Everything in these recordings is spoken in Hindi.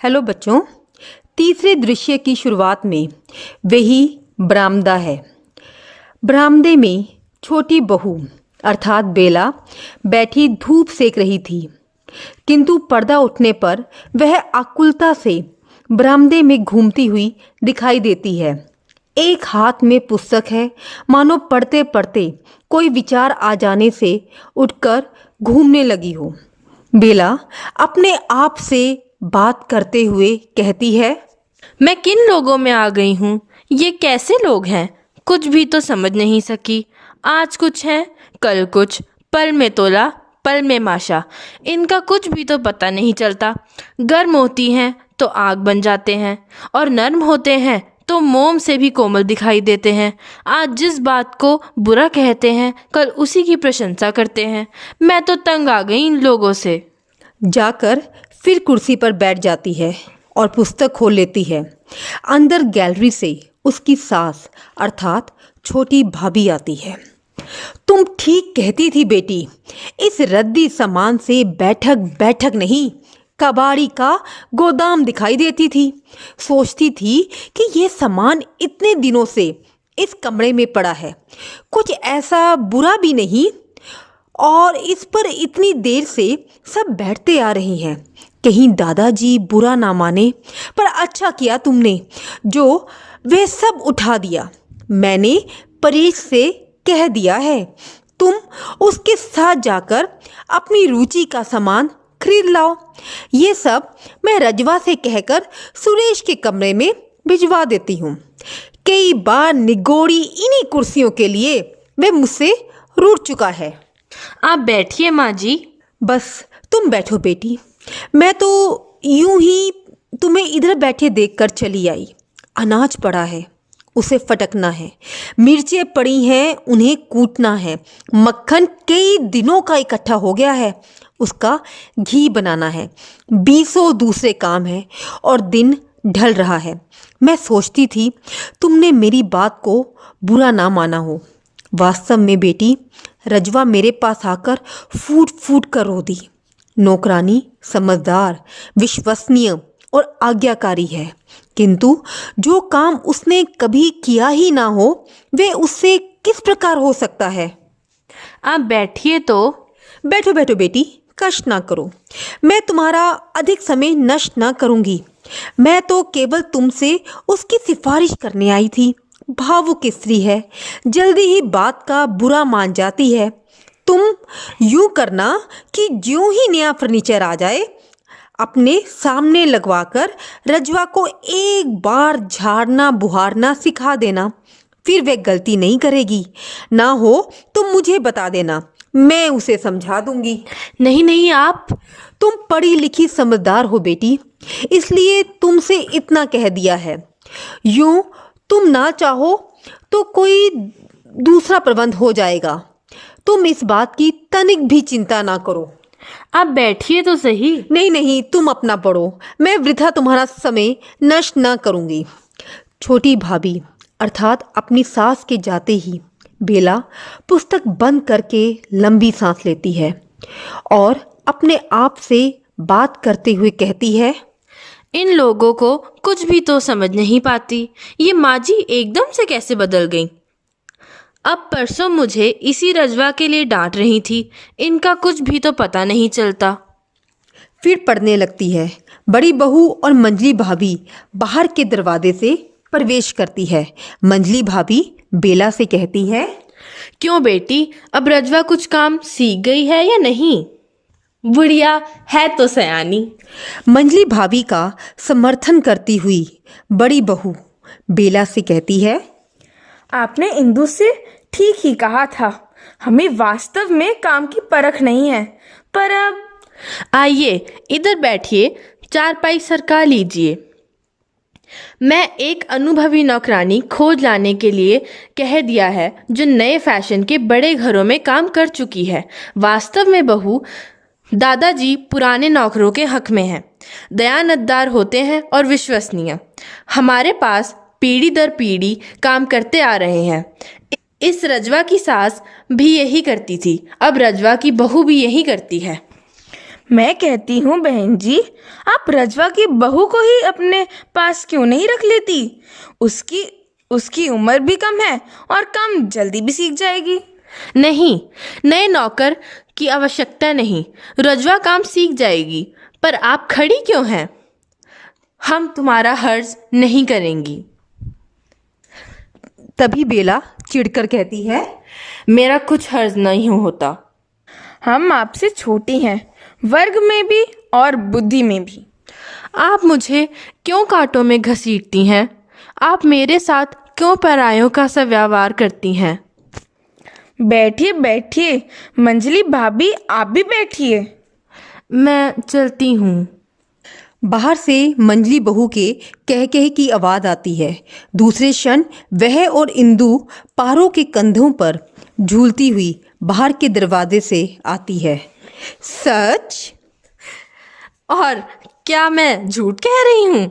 हेलो बच्चों। तीसरे दृश्य की शुरुआत में वही बरामदा है। बरामदे में छोटी बहू अर्थात बेला बैठी धूप सेक रही थी, किंतु पर्दा उठने पर वह आकुलता से बरामदे में घूमती हुई दिखाई देती है। एक हाथ में पुस्तक है, मानो पढ़ते पढ़ते कोई विचार आ जाने से उठकर घूमने लगी हो। बेला अपने आप से बात करते हुए कहती है, मैं किन लोगों में आ गई हूँ? ये कैसे लोग हैं? कुछ भी तो समझ नहीं सकी। आज कुछ है, कल कुछ, पल में तोला, पल में माशा। इनका कुछ भी तो पता नहीं चलता। गर्म होती हैं तो आग बन जाते हैं, और नर्म होते हैं तो मोम से भी कोमल दिखाई देते हैं। आज जिस बात को बुरा कहते हैं, कल उसी की प्रशंसा करते हैं। मैं तो तंग आ गई इन लोगों से। जाकर फिर कुर्सी पर बैठ जाती है और पुस्तक खोल लेती है। अंदर गैलरी से उसकी सास अर्थात छोटी भाभी आती है। तुम ठीक कहती थी बेटी, इस रद्दी सामान से बैठक बैठक नहीं, कबाड़ी का गोदाम दिखाई देती थी। सोचती थी कि ये सामान इतने दिनों से इस कमरे में पड़ा है, कुछ ऐसा बुरा भी नहीं, और इस पर इतनी देर से सब बैठते आ रहे हैं, कहीं दादाजी बुरा ना माने। पर अच्छा किया तुमने जो वे सब उठा दिया। मैंने परेश से कह दिया है, तुम उसके साथ जाकर अपनी रुचि का सामान खरीद लाओ। ये सब मैं रजवा से कहकर सुरेश के कमरे में भिजवा देती हूँ। कई बार निगोड़ी इन्हीं कुर्सियों के लिए वे मुझसे रूठ चुका है। आप बैठिए माँ जी। बस तुम बैठो बेटी, मैं तो यूं ही तुम्हें इधर बैठे देखकर चली आई। अनाज पड़ा है, उसे फटकना है, मिर्चें पड़ी हैं, उन्हें कूटना है, मक्खन कई दिनों का इकट्ठा हो गया है, उसका घी बनाना है, 20 दूसरे काम हैं और दिन ढल रहा है। मैं सोचती थी तुमने मेरी बात को बुरा ना माना हो। वास्तव में बेटी, रजवा मेरे पास आकर फूट फूट कर रो दी। नौकरानी समझदार, विश्वसनीय और आज्ञाकारी है, किंतु जो काम उसने कभी किया ही ना हो, वे उससे किस प्रकार हो सकता है। आप बैठिए तो। बैठो बैठो बेटी, कष्ट ना करो। मैं तुम्हारा अधिक समय नष्ट ना करूंगी। मैं तो केवल तुमसे उसकी सिफारिश करने आई थी। भावुक स्त्री है, जल्दी ही बात का बुरा मान जाती है। तुम यूं करना कि ज्यों ही नया फर्नीचर आ जाए, अपने सामने लगवाकर रजवा को एक बार झाड़ना बुहारना सिखा देना। फिर वह गलती नहीं करेगी। ना हो तो मुझे बता देना, मैं उसे समझा दूंगी। नहीं नहीं, आप। तुम पढ़ी लिखी समझदार हो बेटी, इसलिए तुमसे इतना कह दिया है। यूं तुम ना चाहो तो कोई दूसरा प्रबंध हो जाएगा। तुम इस बात की तनिक भी चिंता ना करो। आप बैठिए तो सही। नहीं नहीं, तुम अपना पढ़ो, मैं वृथा तुम्हारा समय नष्ट ना करूंगी। छोटी भाभी अर्थात अपनी सास के जाते ही बेला पुस्तक बंद करके लंबी सांस लेती है और अपने आप से बात करते हुए कहती है, इन लोगों को कुछ भी तो समझ नहीं पाती। ये माँ जी एकदम से कैसे बदल गई। अब परसों मुझे इसी रजवा के लिए डांट रही थी। इनका कुछ भी तो पता नहीं चलता। फिर पढ़ने लगती है। बड़ी बहू और मंजली भाभी बाहर के दरवाजे से प्रवेश करती है। मंजली भाभी बेला से कहती है, क्यों बेटी, अब रजवा कुछ काम सीख गई है या नहीं? बुढ़िया है तो सयानी। मंजली भाभी का समर्थन करती हुई बड़ी बहू बेला से कहती है, आपने इंदु से ठीक ही कहा था, हमें वास्तव में काम की परख नहीं है। पर अब आइए इधर बैठिए, चारपाई सरका लीजिए। मैं एक अनुभवी नौकरानी खोज लाने के लिए कह दिया है, जो नए फैशन के बड़े घरों में काम कर चुकी है। वास्तव में बहू, दादाजी पुराने नौकरों के हक में हैं, दयानतदार होते हैं और विश्वसनीय। हमारे पास पीढ़ी दर पीढ़ी काम करते आ रहे हैं। इस रजवा की सास भी यही करती थी, अब रजवा की बहू भी यही करती है। मैं कहती हूँ बहन जी, आप रजवा की बहू को ही अपने पास क्यों नहीं रख लेती? उसकी उसकी उम्र भी कम है और काम जल्दी भी सीख जाएगी। नहीं, नए नौकर की आवश्यकता नहीं। रजवा काम सीख जाएगी। पर आप खड़ी क्यों हैं? हम तुम्हारा हर्ज नहीं करेंगी। तभी बेला चिढ़कर कहती है, मेरा कुछ हर्ज नहीं होता। हम आपसे छोटी हैं, वर्ग में भी और बुद्धि में भी। आप मुझे क्यों कांटों में घसीटती हैं? आप मेरे साथ क्यों परायों का सा व्यवहार करती हैं? बैठिए बैठिए, मंजली भाभी आप भी बैठिए। मैं चलती हूँ। बाहर से मंजली बहू के कह कह की आवाज़ आती है। दूसरे क्षण वह और इंदु पारो के कंधों पर झूलती हुई बाहर के दरवाजे से आती है। सच? और क्या मैं झूठ कह रही हूँ?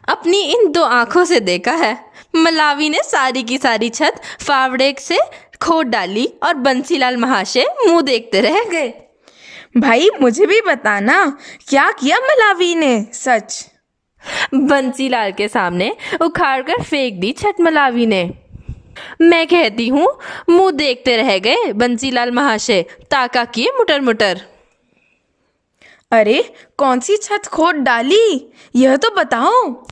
अपनी इन 2 आंखों से देखा है। मलावी ने सारी की सारी छत फावड़े से खोद डाली और बंसीलाल महाशय मुंह देखते रह गए। भाई मुझे भी बताना, क्या किया मलावी ने? सच? बंसीलाल के सामने उखाड़ कर फेंक दी छत मलावी ने। मैं कहती हूँ मुंह देखते रह गए बंसीलाल महाशय, ताका किए मुटर मुटर। अरे कौन सी छत खोद डाली, यह तो बताओ।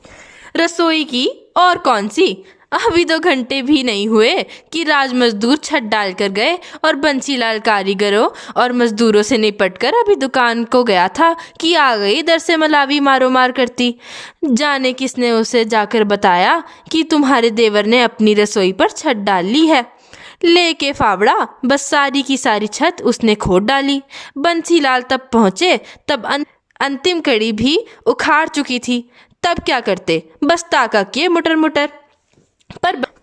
रसोई की, और कौन सी? अभी 2 घंटे भी नहीं हुए कि राज मजदूर छत डाल कर गए और बंसीलाल कारीगरों और मजदूरों से निपट कर अभी दुकान को गया था कि आ गई इधर से मलावी मारो मार करती। जाने किसने उसे जाकर बताया कि तुम्हारे देवर ने अपनी रसोई पर छत डाल ली है। लेके फावड़ा बस सारी की सारी छत उसने खोद डाली। बंसीलाल तब पहुंचे तब अंतिम कड़ी भी उखाड़ चुकी थी। तब क्या करते? बस ताका किए मुटर मुटर।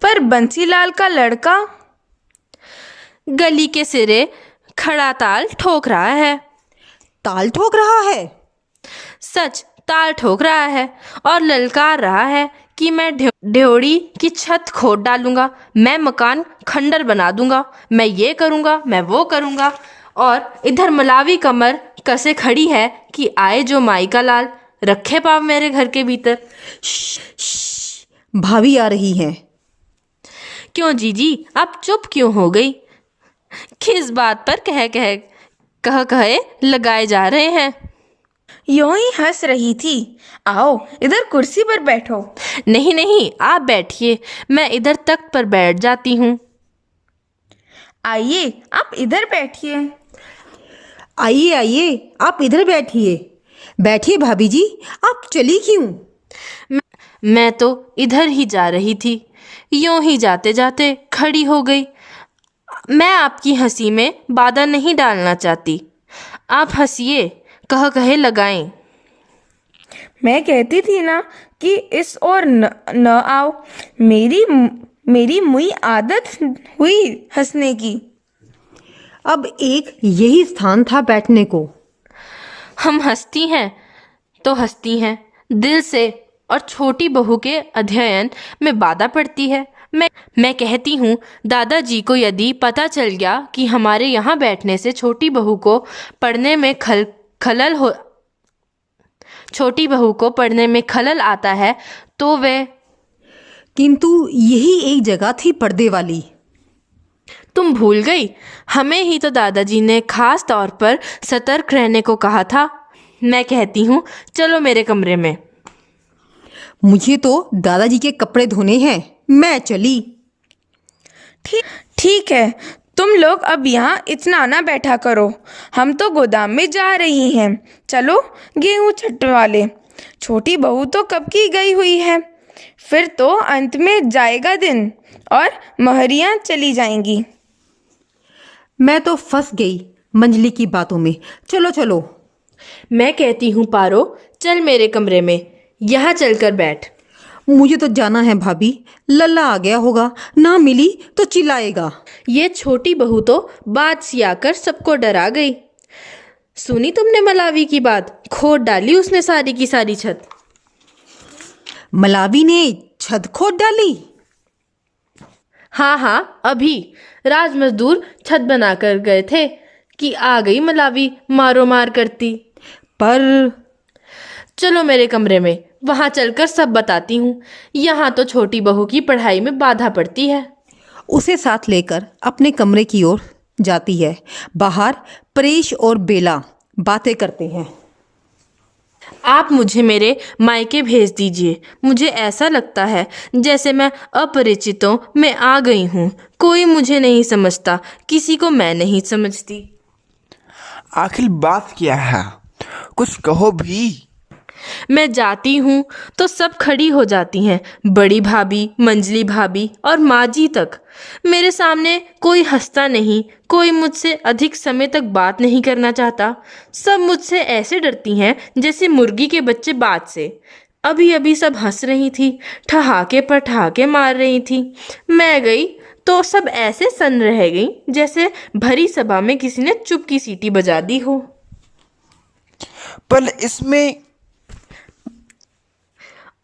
पर बंसीलाल का लड़का गली के सिरे खड़ा ताल ठोक रहा है। ताल ठोक रहा है? सच, ताल ठोक रहा है और ललकार रहा है कि मैं ढ्योड़ी की छत खोद डालूंगा, मैं मकान खंडर बना दूंगा, मैं ये करूंगा, मैं वो करूंगा। और इधर मलावी कमर कसे खड़ी है कि आए जो माई का लाल, रखे पाव मेरे घर के भीतर। भाभी आ रही हैं। क्यों जीजी, आप चुप क्यों हो गई? किस बात पर कहे लगाए जा रहे हैं? यूं ही हंस रही थी। आओ इधर कुर्सी पर बैठो। नहीं नहीं, आप बैठिए, मैं इधर तख्त पर बैठ जाती हूँ। आइए आप इधर बैठिए। आइए आइए, आप इधर बैठिए। बैठिए भाभी जी, आप चली क्यों? मैं तो इधर ही जा रही थी, यूं ही जाते जाते खड़ी हो गई। मैं आपकी हंसी में बाधा नहीं डालना चाहती। आप हंसिए, कहे लगाएं। मैं कहती थी ना कि इस ओर न आओ। मेरी मुई आदत हुई हंसने की। अब एक यही स्थान था बैठने को। हम हंसती हैं तो हंसती हैं दिल से, और छोटी बहू के अध्ययन में बाधा पड़ती है। मैं कहती हूँ दादाजी को यदि पता चल गया कि हमारे यहाँ बैठने से छोटी बहू को पढ़ने में खलल आता है तो वे। किंतु यही एक जगह थी पर्दे वाली। तुम भूल गई? हमें ही तो दादाजी ने खास तौर पर सतर्क रहने को कहा था। मैं कहती हूँ चलो मेरे कमरे में। मुझे तो दादाजी के कपड़े धोने हैं, मैं चली। ठीक है, तुम लोग अब यहाँ इतना ना बैठा करो, हम तो गोदाम में जा रही हैं। चलो गेहूँ छटवा ले। छोटी बहू तो कब की गई हुई है, फिर तो अंत में जाएगा दिन और महरियाँ चली जाएंगी। मैं तो फंस गई मंजली की बातों में। चलो चलो। मैं कहती हूँ पारो, चल मेरे कमरे में, यहाँ चलकर बैठ। मुझे तो जाना है भाभी, लल्ला आ गया होगा, ना मिली तो चिल्लाएगा। ये छोटी बहू तो बात सी आकर सबको डरा गई। सुनी तुमने मलावी की बात? खोद डाली उसने सारी की सारी छत। मलावी ने छत खोद डाली? हाँ, अभी राज मजदूर छत बनाकर गए थे कि आ गई मलावी मारो मार करती। पर चलो मेरे कमरे में, वहाँ चलकर सब बताती हूँ। यहाँ तो छोटी बहू की पढ़ाई में बाधा पड़ती है। उसे साथ लेकर अपने कमरे की ओर जाती है। बाहर परेश और बेला बातें करते हैं। आप मुझे मेरे मायके भेज दीजिए। मुझे ऐसा लगता है जैसे मैं अपरिचितों में आ गई हूँ। कोई मुझे नहीं समझता, किसी को मैं नहीं समझती। आखिर बात क्या है? कुछ कहो भी। मैं जाती हूँ तो सब खड़ी हो जाती हैं, बड़ी भाभी, मंजली भाभी और माँ जी तक। मेरे सामने कोई हंसता नहीं, कोई मुझसे अधिक समय तक बात नहीं करना चाहता। सब मुझसे ऐसे डरती हैं जैसे मुर्गी के बच्चे बाज से। अभी अभी सब हंस रही थी, ठहाके पर ठहाके मार रही थी। मैं गई तो सब ऐसे सन्न रह गई जैसे भरी सभा में किसी ने चुप की सीटी बजा दी हो। पर इसमें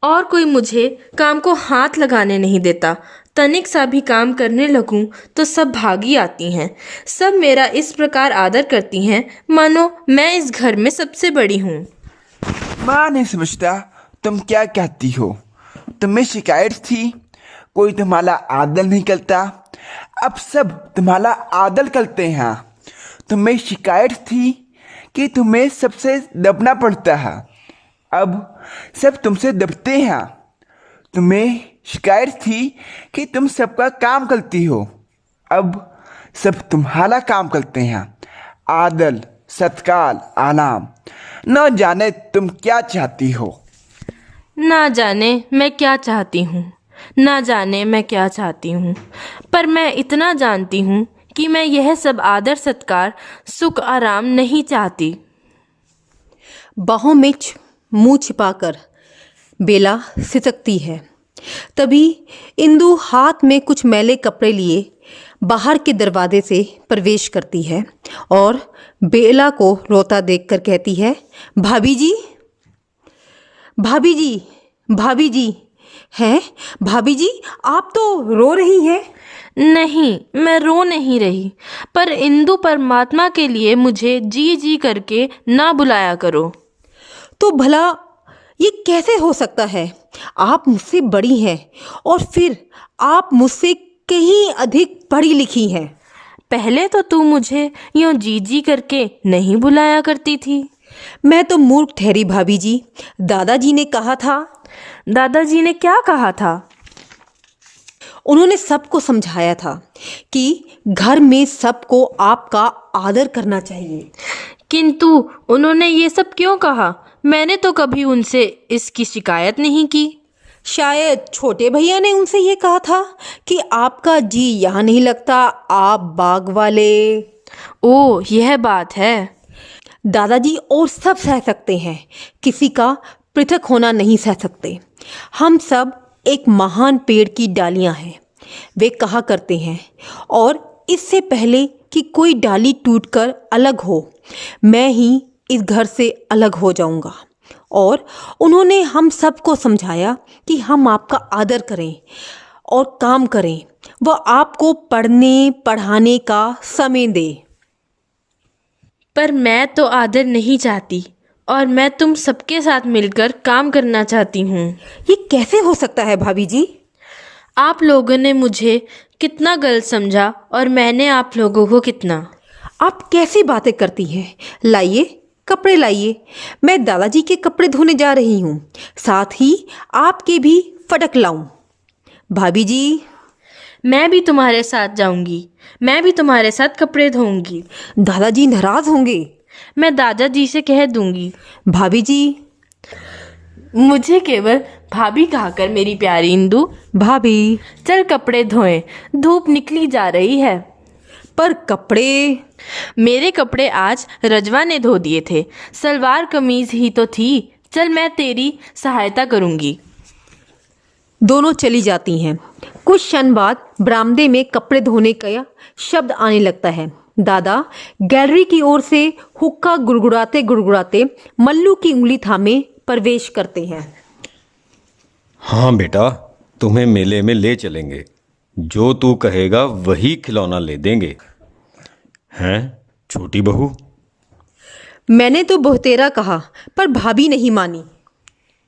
और कोई मुझे काम को हाथ लगाने नहीं देता। तनिक सा भी काम करने लगूं तो सब भागी आती हैं। सब मेरा इस प्रकार आदर करती हैं मानो मैं इस घर में सबसे बड़ी हूँ। मैं नहीं समझता तुम क्या कहती हो। तुम्हें शिकायत थी कोई तुम्हारा आदर नहीं करता, अब सब तुम्हारा आदर करते हैं। तुम्हें शिकायत थी कि तुम्हें सबसे दबना पड़ता है, अब सब तुमसे दबते हैं। तुम्हें शिकायत थी कि तुम सबका काम करती हो, अब सब तुम्हारा काम करते हैं। आदर, सत्कार, आराम, न जाने तुम क्या चाहती हो। ना जाने मैं क्या चाहती हूँ, ना जाने मैं क्या चाहती हूँ, पर मैं इतना जानती हूँ कि मैं यह सब आदर सत्कार, सुख आराम नहीं चाहती। बाहों में मुंह छिपाकर बेला सिसकती है। तभी इंदु हाथ में कुछ मैले कपड़े लिए बाहर के दरवाजे से प्रवेश करती है और बेला को रोता देखकर कहती है, भाभी जी, भाभी जी, भाभी जी। हैं भाभी जी, आप तो रो रही हैं। नहीं, मैं रो नहीं रही, पर इंदु परमात्मा के लिए मुझे जी जी करके ना बुलाया करो। तो भला ये कैसे हो सकता है? आप मुझसे बड़ी हैं और फिर आप मुझसे कहीं अधिक पढ़ी लिखी हैं। पहले तो तू मुझे यूं जी जी करके नहीं बुलाया करती थी। मैं तो मूर्ख ठहरी भाभी जी। दादाजी ने कहा था। दादाजी ने क्या कहा था? उन्होंने सबको समझाया था कि घर में सबको आपका आदर करना चाहिए। किंतु उन्होंने ये सब क्यों कहा? मैंने तो कभी उनसे इसकी शिकायत नहीं की। शायद छोटे भैया ने उनसे ये कहा था कि आपका जी यहाँ नहीं लगता, आप बाग वाले। ओ, यह बात है। दादाजी और सब सह सकते हैं, किसी का पृथक होना नहीं सह सकते। हम सब एक महान पेड़ की डालियां हैं, वे कहा करते हैं, और इससे पहले कि कोई डाली टूटकर अलग हो, मैं ही इस घर से अलग हो जाऊंगा। और उन्होंने हम सबको समझाया कि हम आपका आदर करें और काम करें, वह आपको पढ़ने पढ़ाने का समय दे। पर मैं तो आदर नहीं चाहती और मैं तुम सबके साथ मिलकर काम करना चाहती हूँ। ये कैसे हो सकता है भाभी जी? आप लोगों ने मुझे कितना गलत समझा और मैंने आप लोगों को कितना। आप कैसी बातें करती हैं? लाइए कपड़े लाइए, मैं दादाजी के कपड़े धोने जा रही हूँ, साथ ही आपके भी फटक लाऊं। भाभी जी, मैं भी तुम्हारे साथ जाऊंगी, मैं भी तुम्हारे साथ कपड़े धोऊंगी। दादाजी नाराज होंगे। मैं दादाजी से कह दूंगी। भाभी जी, मुझे केवल भाभी कहकर मेरी प्यारी इंदु। भाभी, चल कपड़े धोएं, धूप निकली जा रही है। पर कपड़े? मेरे कपड़े आज रजवा ने धो दिए थे, सलवार कमीज ही तो थी। चल मैं तेरी सहायता करूंगी। दोनों चली जाती हैं। कुछ क्षण बाद बरामदे में कपड़े धोने का शब्द आने लगता है। दादा गैलरी की ओर से हुक्का गुड़गुड़ाते गुड़गुड़ाते मल्लू की उंगली थामे प्रवेश करते हैं। हाँ बेटा, तुम्हें मेले में ले चलेंगे, जो तू कहेगा वही खिलौना ले देंगे। हैं छोटी बहू? मैंने तो बहुतेरा कहा पर भाभी नहीं मानी।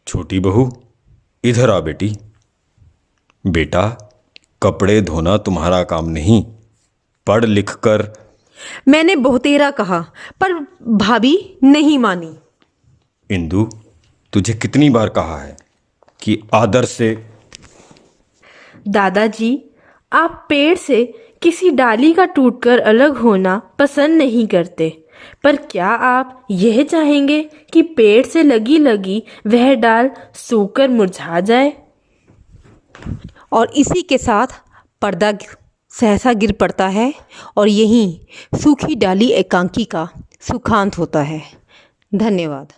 छोटी बहू, इधर आ बेटी। बेटा, कपड़े धोना तुम्हारा काम नहीं, पढ़ लिख कर। मैंने बहुतेरा कहा पर भाभी नहीं मानी। इंदु, तुझे कितनी बार कहा है कि आदर से। दादाजी, आप पेड़ से किसी डाली का टूटकर अलग होना पसंद नहीं करते, पर क्या आप यह चाहेंगे कि पेड़ से लगी लगी वह डाल सूखकर मुरझा जाए? और इसी के साथ पर्दा सहसा गिर पड़ता है और यहीं सूखी डाली एकांकी का सुखांत होता है। धन्यवाद।